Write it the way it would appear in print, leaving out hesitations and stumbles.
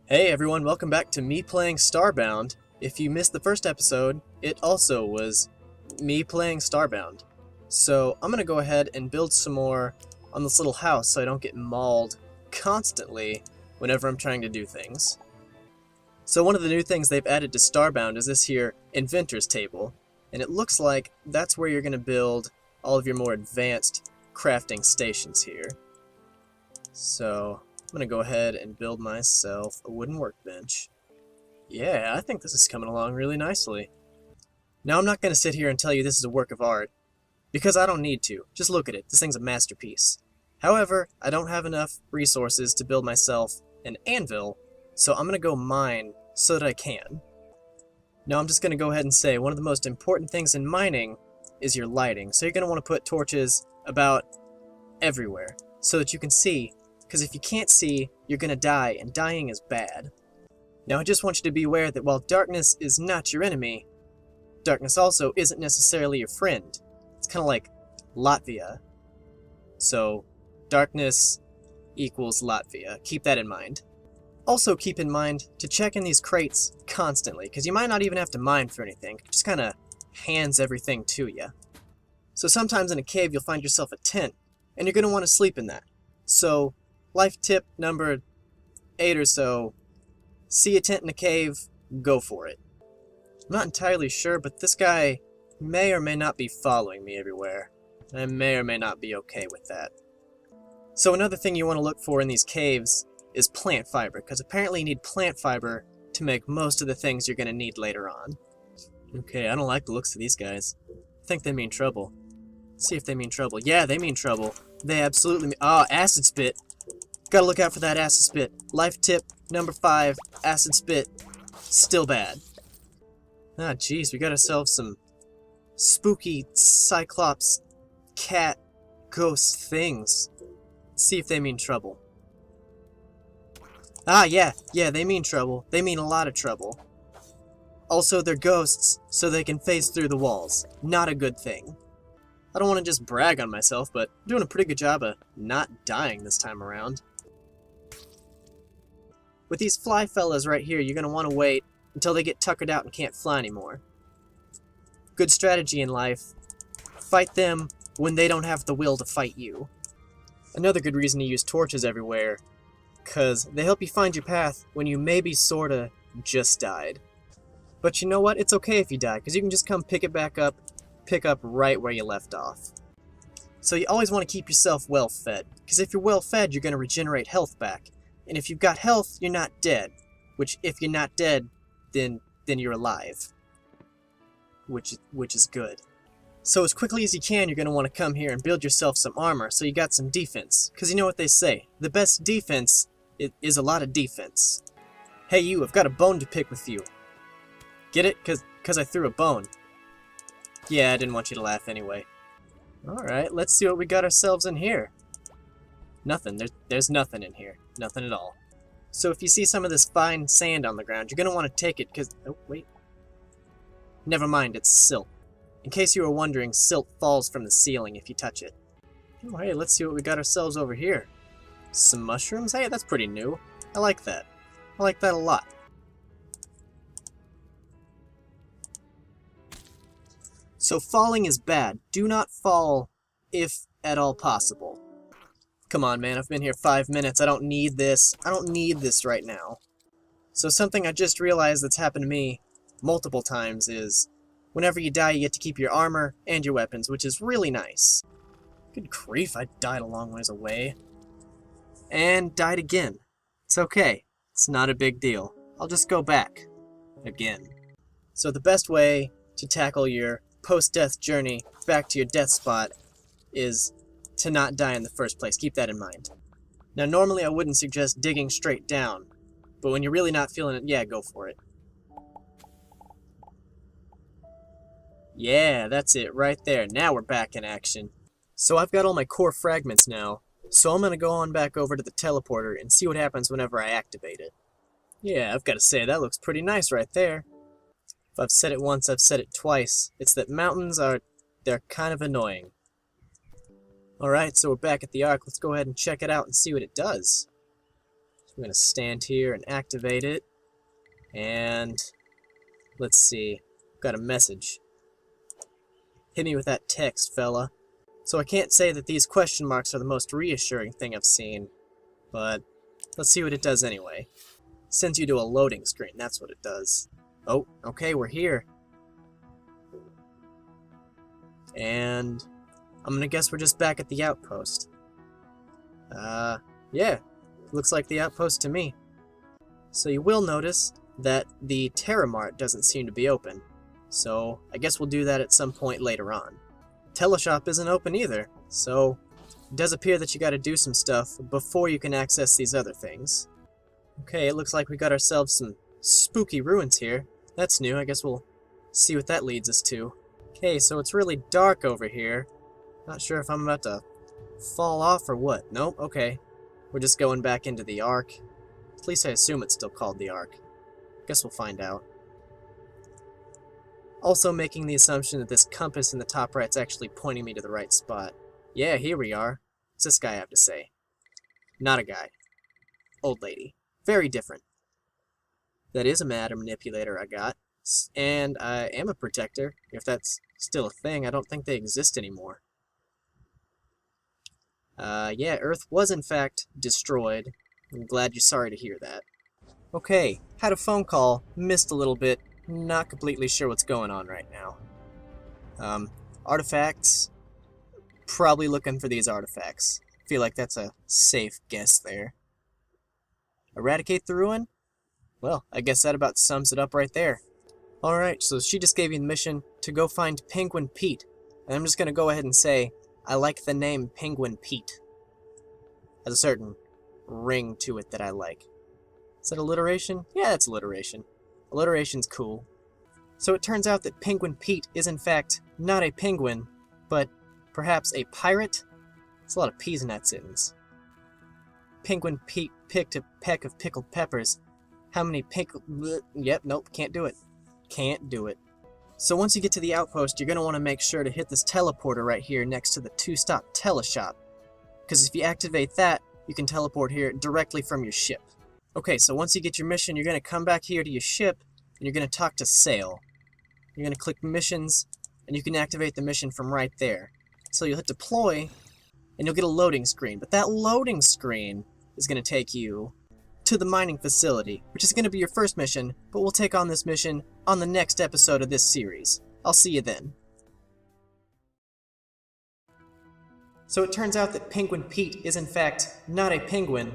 Hey everyone, welcome back to me playing Starbound. If you missed the first episode, it also was me playing Starbound. So I'm gonna go ahead and build some more on this little house so I don't get mauled constantly whenever I'm trying to do things. So one of the new things they've added to Starbound is this here Inventor's Table, and it looks like that's where you're gonna build all of your more advanced crafting stations here. So I'm gonna go ahead and build myself a wooden workbench. Yeah, I think this is coming along really nicely. Now I'm not gonna sit here and tell you this is a work of art, because I don't need to. Just look at it, this thing's a masterpiece. However, I don't have enough resources to build myself an anvil, so I'm gonna go mine so that I can. Now I'm just gonna go ahead and say one of the most important things in mining is your lighting. So you're gonna want to put torches about everywhere so that you can see. Because if you can't see, you're gonna die, and dying is bad. Now I just want you to be aware that while darkness is not your enemy, darkness also isn't necessarily your friend. It's kind of like Latvia. So, darkness equals Latvia. Keep that in mind. Also keep in mind to check in these crates constantly, because you might not even have to mine for anything. It just kind of hands everything to you. So sometimes in a cave you'll find yourself a tent, and you're going to want to sleep in that. So, life tip number 8 or so, see a tent in a cave, go for it. I'm not entirely sure, but this guy may or may not be following me everywhere. And I may or may not be okay with that. So another thing you want to look for in these caves is plant fiber, because apparently you need plant fiber to make most of the things you're going to need later on. Okay, I don't like the looks of these guys. I think they mean trouble. Let's see if they mean trouble. Yeah, they mean trouble. They absolutely mean... Oh, acid spit. Gotta look out for that acid spit. Life tip number 5, acid spit. Still bad. Ah, jeez, we got ourselves some spooky cyclops cat ghost things. Let's see if they mean trouble. Ah, yeah, they mean trouble. They mean a lot of trouble. Also, they're ghosts, so they can phase through the walls. Not a good thing. I don't want to just brag on myself, but I'm doing a pretty good job of not dying this time around. With these fly fellas right here, you're going to want to wait until they get tuckered out and can't fly anymore. Good strategy in life. Fight them when they don't have the will to fight you. Another good reason to use torches everywhere, because they help you find your path when you maybe sorta just died. But you know what? It's okay if you die, because you can just come pick up right where you left off. So you always want to keep yourself well fed, because if you're well fed, you're going to regenerate health back. And if you've got health, you're not dead. Which, if you're not dead, then you're alive. Which is good. So as quickly as you can, you're going to want to come here and build yourself some armor, so you got some defense. Because you know what they say, the best defense is a lot of defense. Hey you, I've got a bone to pick with you. Get it? Because I threw a bone. Yeah, I didn't want you to laugh anyway. Alright, let's see what we got ourselves in here. Nothing. There's nothing in here. Nothing at all. So if you see some of this fine sand on the ground, you're going to want to take it because... Oh, wait. Never mind, it's silt. In case you were wondering, silt falls from the ceiling if you touch it. Oh, hey, let's see what we got ourselves over here. Some mushrooms? Hey, that's pretty new. I like that. I like that a lot. So falling is bad. Do not fall if at all possible. Come on, man, I've been here 5 minutes. I don't need this. I don't need this right now. So something I just realized that's happened to me multiple times is whenever you die, you get to keep your armor and your weapons, which is really nice. Good grief, I died a long ways away. And died again. It's okay. It's not a big deal. I'll just go back. Again. So the best way to tackle your post-death journey back to your death spot is to not die in the first place. Keep that in mind. Now, normally I wouldn't suggest digging straight down, but when you're really not feeling it, yeah, go for it. Yeah, that's it, right there. Now we're back in action. So I've got all my core fragments now, so I'm going to go on back over to the teleporter and see what happens whenever I activate it. Yeah, I've got to say, that looks pretty nice right there. If I've said it once, I've said it twice. It's that mountains they're kind of annoying. Alright, so we're back at the Ark. Let's go ahead and check it out and see what it does. I'm going to stand here and activate it. And let's see. Got a message. Hit me with that text, fella. So I can't say that these question marks are the most reassuring thing I've seen, but let's see what it does anyway. Sends you to a loading screen, that's what it does. Oh, okay, we're here. And I'm gonna guess we're just back at the outpost. Yeah, looks like the outpost to me. So you will notice that the Terramart doesn't seem to be open. So I guess we'll do that at some point later on. Teleshop isn't open either, so it does appear that you gotta do some stuff before you can access these other things. Okay, it looks like we got ourselves some spooky ruins here. That's new, I guess we'll see what that leads us to. Okay, so it's really dark over here. Not sure if I'm about to fall off or what. Nope, okay. We're just going back into the Ark. At least I assume it's still called the Ark. Guess we'll find out. Also making the assumption that this compass in the top right's actually pointing me to the right spot. Yeah, here we are. What's this guy have to say? Not a guy. Old lady. Very different. That is a matter manipulator I got. And I am a protector, if that's still a thing. I don't think they exist anymore. Yeah, Earth was in fact destroyed. I'm glad you're sorry to hear that. Okay, had a phone call, missed a little bit, not completely sure what's going on right now. Artifacts, probably looking for these artifacts. Feel like that's a safe guess there. Eradicate the ruin? Well, I guess that about sums it up right there. Alright, so she just gave you the mission to go find Penguin Pete. And I'm just gonna go ahead and say, I like the name Penguin Pete. Has a certain ring to it that I like. Is that alliteration? Yeah, it's alliteration. Alliteration's cool. So it turns out that Penguin Pete is in fact not a penguin, but perhaps a pirate? There's a lot of P's in that sentence. Penguin Pete picked a peck of pickled peppers. How many Yep, nope, can't do it. Can't do it. So once you get to the outpost, you're going to want to make sure to hit this teleporter right here next to the 2-stop teleshop. Because if you activate that, you can teleport here directly from your ship. Okay, so once you get your mission, you're going to come back here to your ship, and you're going to talk to Sail. You're going to click missions, and you can activate the mission from right there. So you'll hit deploy, and you'll get a loading screen. But that loading screen is going to take you to the mining facility, which is going to be your first mission, but we'll take on this mission on the next episode of this series. I'll see you then. So it turns out that Penguin Pete is in fact not a penguin.